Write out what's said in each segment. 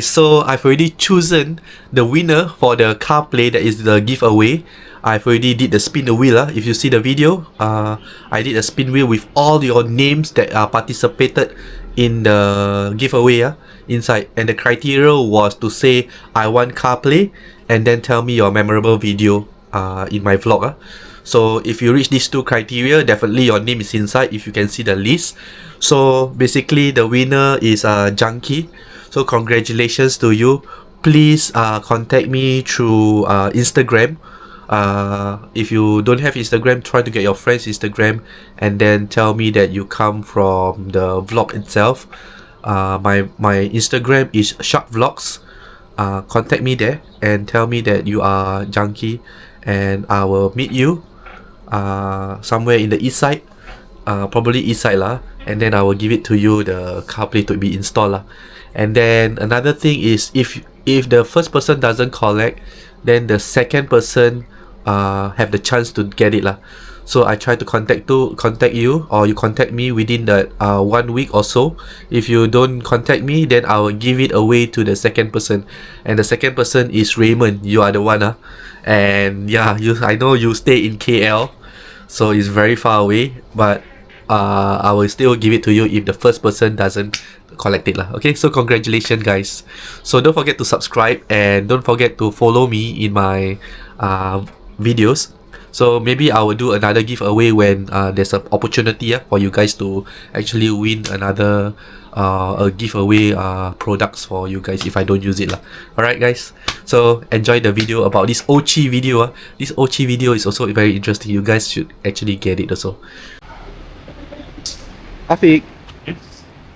So I've already chosen the winner for the Carplay, that is the giveaway. I've already did the spin the wheel. If you see the video, I did a spin wheel with all your names that participated in the giveaway inside, and the criteria was to say I want Carplay and then tell me your memorable video in my vlog. So if you reach these two criteria, definitely your name is inside if you can see the list. So basically the winner is Junkie. So congratulations to you. Please contact me through Instagram. If you don't have Instagram, try to get your friend's Instagram and then tell me that you come from the vlog itself. My Instagram is Shark Vlogs. Contact me there and tell me that you are Junkie, and I will meet you somewhere in the east side, probably east side lah, and then I will give it to you, the Carplay, to be installed lah. And then another thing is, if the first person doesn't collect, then the second person have the chance to get it lah. So I try to contact you, or you contact me within that 1 week or so. If you don't contact me, then I will give it away to the second person, and the second person is Raymond. You are the one and yeah, I know you stay in KL, so it's very far away, but I will still give it to you if the first person doesn't collect it lah. Okay, so congratulations guys. So don't forget to subscribe and don't forget to follow me in my videos. So maybe I will do another giveaway when there's an opportunity for you guys to actually win another a giveaway products for you guys if I don't use it lah. Alright guys, so enjoy the video about this Aoocci video. This Aoocci video is also very interesting. You guys should actually get it also. Afiq,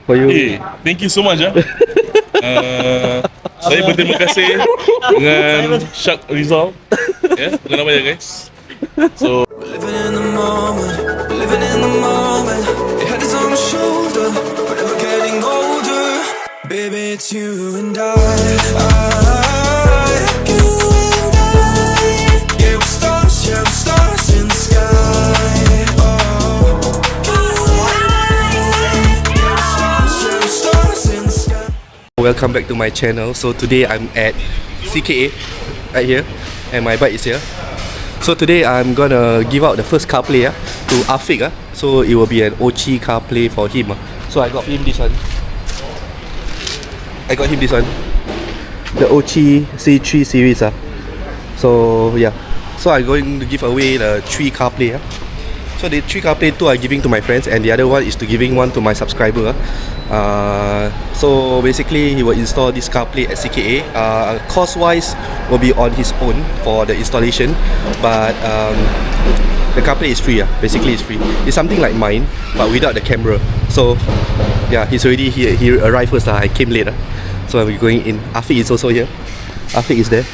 for you. Hey, thank you so much saya berterima kasih dengan Shark Rizal dengan nama ya guys. So living in the moment, living in the moment. Your head is on my shoulder, but never getting older. Baby, it's you and I. You and I. Yeah, we're stars in the sky. Oh, stars in the sky. Welcome back to my channel. So today I'm at CKA right here, and my bike is here. So today I'm gonna give out the first Carplay to Afiq. So it will be an Aoocci Carplay for him. So I got him this one. The Aoocci C3 series. So yeah. So I'm going to give away the 3 Carplay. So the 3 Carplay, 2 I'm giving to my friends, and the other one is to giving one to my subscriber. So basically he will install this Carplay at CKA. Cost wise will be on his own for the installation, but the Carplay is free. Basically it's free. It's something like mine but without the camera. So yeah, he's already here. He arrived first. I came late. So I'm going in. Afiq is also here. Afiq is there.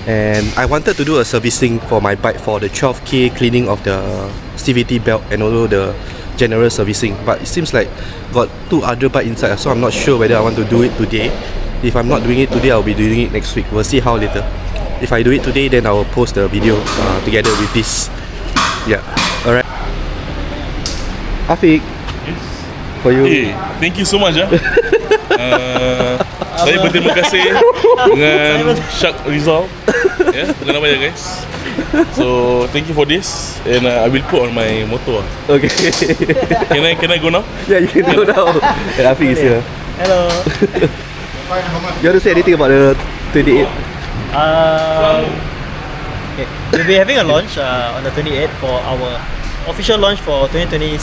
And I wanted to do a servicing for my bike for the 12k cleaning of the CVT belt and also the general servicing, but it seems like got 2 other bikes inside, so I'm not sure whether I want to do it today. If I'm not doing it today, I'll be doing it next week. We'll see how later. If I do it today, then I will post the video together with this. Yeah, alright. Afiq, for you. hey, thank you so much saya berterima kasih dengan Shark Rizal dengan nama ya guys. So thank you for this, and I will put on my motor. Okay. Can I go now? Yeah, you can go now. And Afiq is here. Hello. You want to say anything about the 28? Okay. We'll be having a launch on the 28th for our official launch for 2026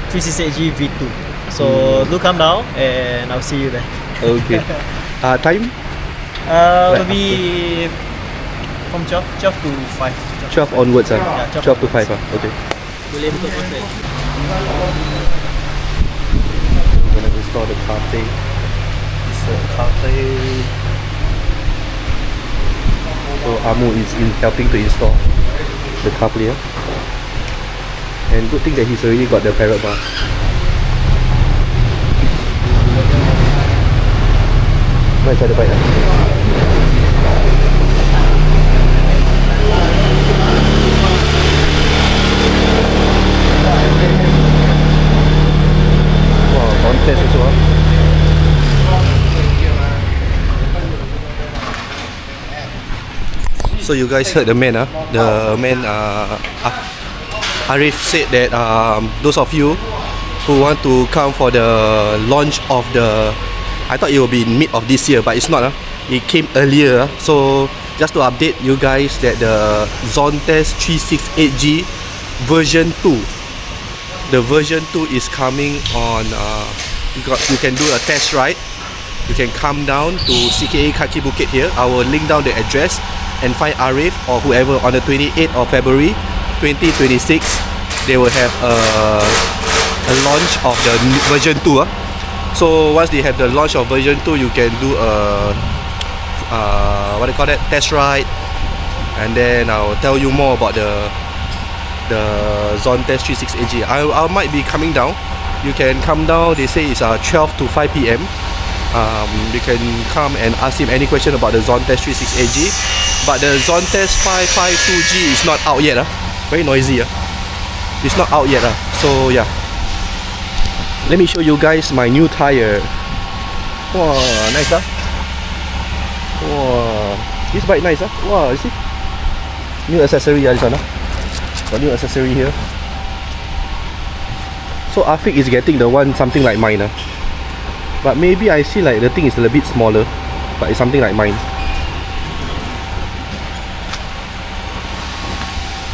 368G V2. So do come down and I'll see you there. Okay. Time? Will be from 12 to 5. 12 onwards. Yeah, 12 to 5. Okay. Boleh betul betul. I'm gonna install the Carplay. It's a Carplay. So Amu is helping to install the Carplay. And good thing that he's already got the parrot bar. Right side of the bike. Wow, Zontes also. So you guys heard the man, Arif said that those of you who want to come for the launch of the, I thought it will be in mid of this year, but it's not. It came earlier. So just to update you guys that the Zontes 368G version 2, the version 2 is coming on. You can do a test ride. You can come down to CKA Kaki Bukit here. I will link down the address and find Arif or whoever on the 28th of February 2026. They will have a launch of the version 2. So once they have the launch of version 2, you can do a test ride, and then I'll tell you more about the Zontes 368G. I might be coming down. You can come down. They say it's 12 to 5 p.m. You can come and ask him any question about the Zontes 368G. But the Zontes 552G is not out yet. Very noisy. It's not out yet. So yeah. Let me show you guys my new tire. Wow, nice. Wow, this bike nice. Wow, you see? New accessory this one. Got new accessory here. So Afiq is getting the one something like mine. But maybe I see like the thing is a little bit smaller, but it's something like mine.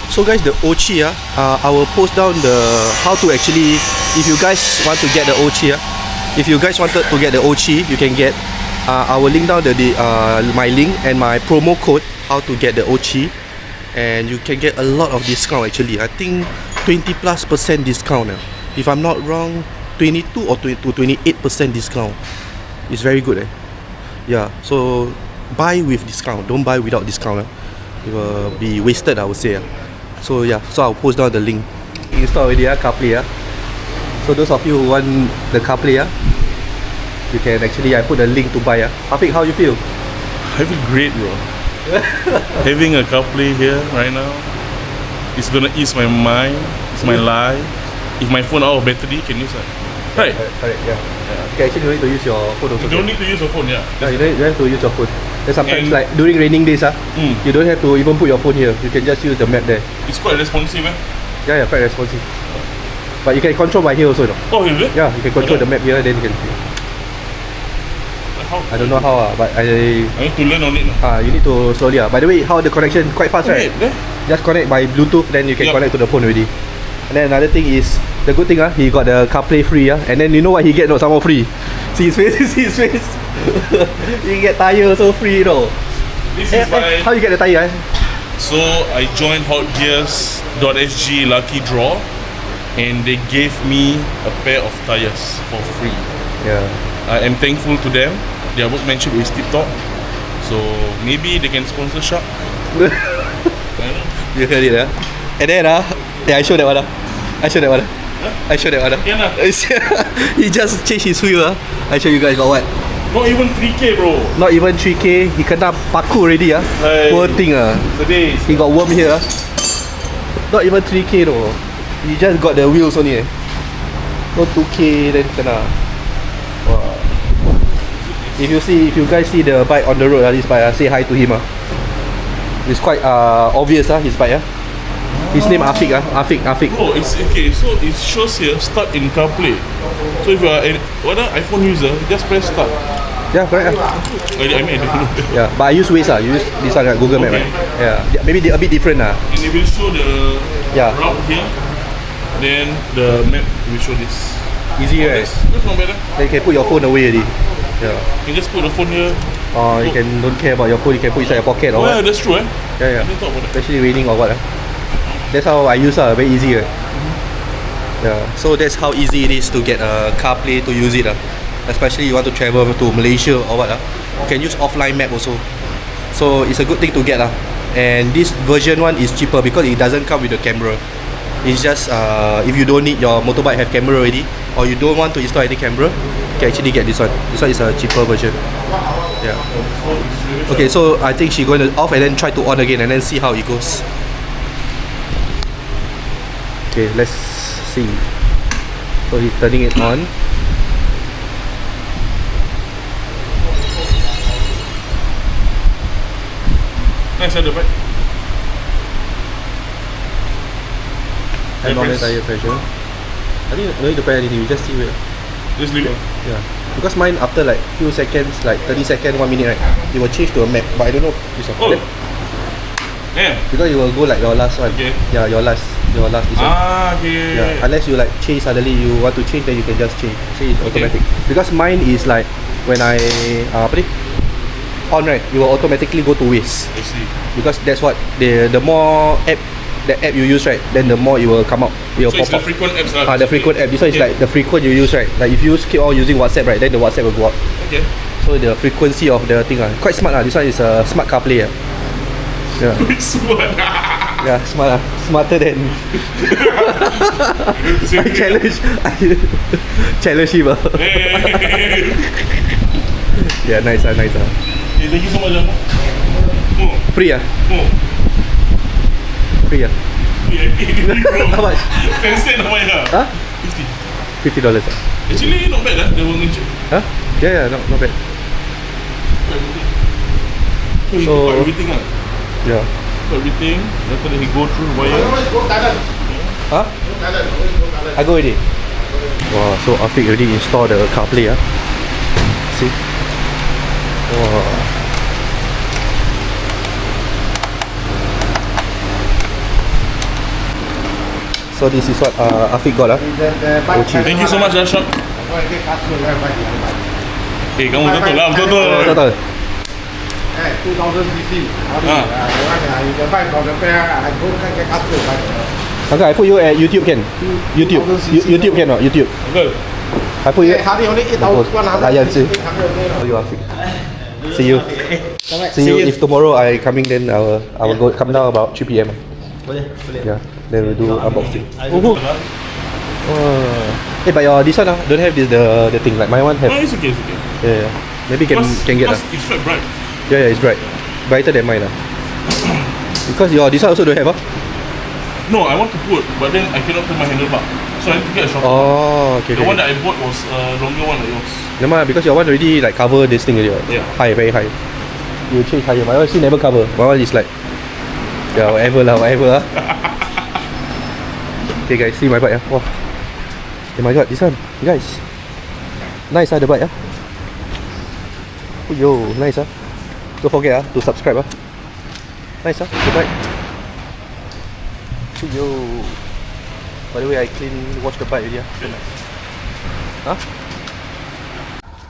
So guys, the Aoocci, I will post down the how to actually, if you guys want to get the Aoocci, if you guys wanted to get the Aoocci, you can get. I will link down my link and my promo code how to get the Aoocci, and you can get a lot of discount actually. I think 20+% discount. If I'm not wrong, 22 or 28% discount. It's very good. Yeah, so buy with discount, don't buy without discount. It will be wasted, I would say. So yeah, so I'll post down the link. Install already, Carplay. So those of you who want the Carplay, you can actually, I put a link to buy. Afiq, how you feel? I feel great, bro. Having a Carplay here right now, it's gonna ease my mind, it's my life. If my phone out of battery, can use it. Right? Correct, yeah. Okay, actually you don't need to use your phone also. You don't need to use your phone, yeah. Yeah, you don't have to use your phone. Then sometimes And like during raining days, you don't have to even put your phone here. You can just use the map there. It's quite responsive, Yeah, quite responsive. But you can control by here also, no? Oh, is it? Yeah, you can control the map here, then you can. How? I don't know how, but I need to learn on it. you need to slowly. By the way, how the connection quite fast, right? Just connect by Bluetooth, then you can connect to the phone already. And then another thing is, the good thing, he got the Carplay free, and then you know what he get? No, some more free. See his face, see his face. He get tire also free, This is my... How you get the tire? So I joined hotgears.sg lucky draw, and they gave me a pair of tires for free. Yeah. I am thankful to them. Their workmanship is tip top. So maybe they can sponsor Shark. You heard it, And then, I show that one. I show that one. I show that one. He just changed his wheel. I show you guys got what. Not even 3K, bro. Not even 3K. He kena paku already. Hey. Poor thing. Today He got worm here. Not even 3K though. He just got the wheels only. Not 2K then kena. Wow. If you guys see the bike on the road, this bike, say hi to him. It's quite obvious, his bike. His name Afiq. Afiq. Bro, it's okay. So it shows here start in Carplay. So if you are an iPhone user, just press start. Yeah, correct. I mean, I don't know. Yeah, but I use Waze. You use this one, Google Map, Okay. right? Yeah, maybe a bit different. And it will show the route here. Then the map will show this. Easy, right? That's not bad. Then you can put your phone away already. Yeah. You can just put the phone here. Or you can don't care about your phone. You can put inside your pocket or Yeah, what. that's true. Yeah. I didn't talk about that. Especially raining or what. That's how I use. Very easy. Yeah. So that's how easy it is to get a Carplay to use it. Especially you want to travel to Malaysia or what. You can use offline map also. So it's a good thing to get. And this version one is cheaper because it doesn't come with the camera. It's just if you don't need your motorbike have camera already, or you don't want to install any camera, you can actually get this one. This one is a cheaper version. Yeah. Okay, so I think she's going to off and then try to on again and then see how it goes. Okay, let's see. So he's turning it on. Nice, nice the bike. And normal tire pressure. I think no need to press anything, you just see it. Just leave it. Yeah. Because mine after like few seconds, like 30 seconds, 1 minute, right, it will change to a map. But I don't know this one. Oh. Damn. Because you will go like your last one. Okay. Yeah, your last this one. Okay. Yeah. Unless you like change suddenly, you want to change, then you can just change. Say it's automatic. Because mine is like when I on, right, you will automatically go to waste. I see. Because that's what the more the app you use, right, then the more it will come out. It will So it's pop the up. frequent apps lah. The frequent app. This one is Okay. like the frequent you use, right? Like if you keep on using WhatsApp, right, then the WhatsApp will go up. Okay. So the frequency of the thing, quite smart. This one is a smart Carplay. Yeah. Smart. Yeah, smart. Smarter than I challenge him. Hey. Yeah, nice. Hey, thank you so much. Oh. Free Free How much? 10 cents naman lah. Huh? 50. $50. Actually not bad lah. The one inch. Huh? Yeah, not bad. So you So- got everything lah. Yeah. Got everything. After that he go through wire. Huh? I go already. Wow, so Afiq already installed the CarPlay. See? Wow. So this is what Afiq got. Aoocci. Thank you so much, Shop. Eh, kamu betul lah, betul. Total. 2000cc. Ah. You can buy from the fair. I go get castle. Okay, I put you at YouTube can. YouTube. YouTube can not? YouTube. Betul. I put you at Hari only 8,100. Layan je. Oh, you Afiq. See you. See you. If tomorrow I coming, then I will go come down about 3 PM. Boleh. Yeah. Then we'll do unboxing. I Oh. Hey, but your this one don't have this the thing like my one have. No, it's okay. Yeah. Maybe can get Because it's quite bright. Yeah, it's bright. Brighter than mine. Because your this one also don't have. No, I want to put, but then I cannot put my handlebar. So I need to get a shorter one. Oh, okay. The one that I bought was a longer one like yours. Never mind, because your one already like cover this thing already. Right? Yeah. High, very high. You change higher. My one still never cover. My one is like, yeah, whatever. Okay guys, see my bike. Wow. Oh my god, this one, guys. Nice the bike. Oh yo, nice. Don't forget to subscribe. Nice the bike. Oh yo. By the way, I wash the bike already. So nice.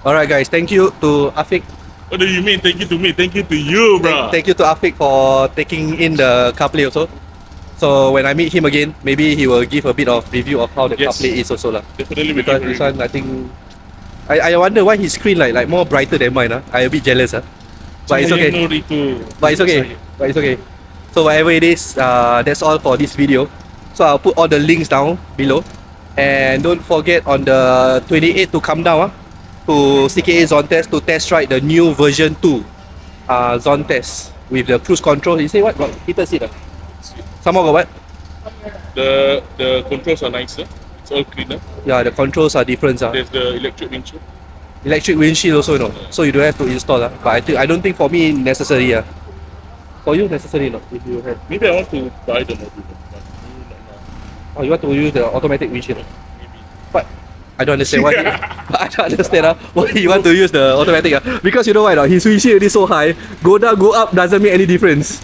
Alright guys, thank you to Afiq. What do you mean? Thank you to me. Thank you to you, bro. Thank you to Afiq for taking in the CarPlay also. So when I meet him again, maybe he will give a bit of review of how the Yes. CarPlay is also lah. Definitely will Because give this you. one, I think, I wonder why his screen like more brighter than mine. I a bit jealous. But it's okay. But it's okay. So whatever it is, that's all for this video. So I'll put all the links down below. And don't forget on the 28th to come down to CKA Zontes to test ride the new version 2 Zontes with the cruise control. You say what? Got heated seat? Some more got what? The controls are nicer. It's all cleaner. Yeah, the controls are different. There's the electric windshield. Electric windshield also, so you don't have to install. But I don't think for me necessary. For you necessary not? If you have. Maybe I want to buy the module. Oh, you want to use the automatic windshield? Maybe. But I don't understand why. I don't understand why you want to use the automatic. Because you know why not? His windshield is so high. Go down, go up doesn't make any difference.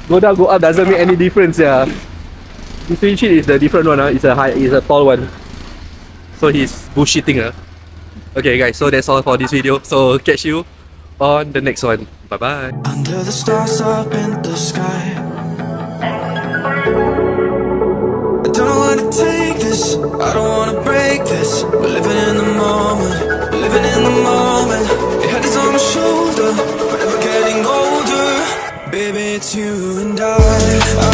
Go down, go up doesn't make any difference. Yeah. His windshield is the different one. It's a tall one. So he's bullshitting. Okay guys, so that's all for this video. So catch you on the next one. Bye bye. Under the stars up in the sky, I don't know where to take this, I don't wanna break this. We're living in the moment, living in the moment. Your head is on my shoulder, we're never getting older. Baby, it's you and I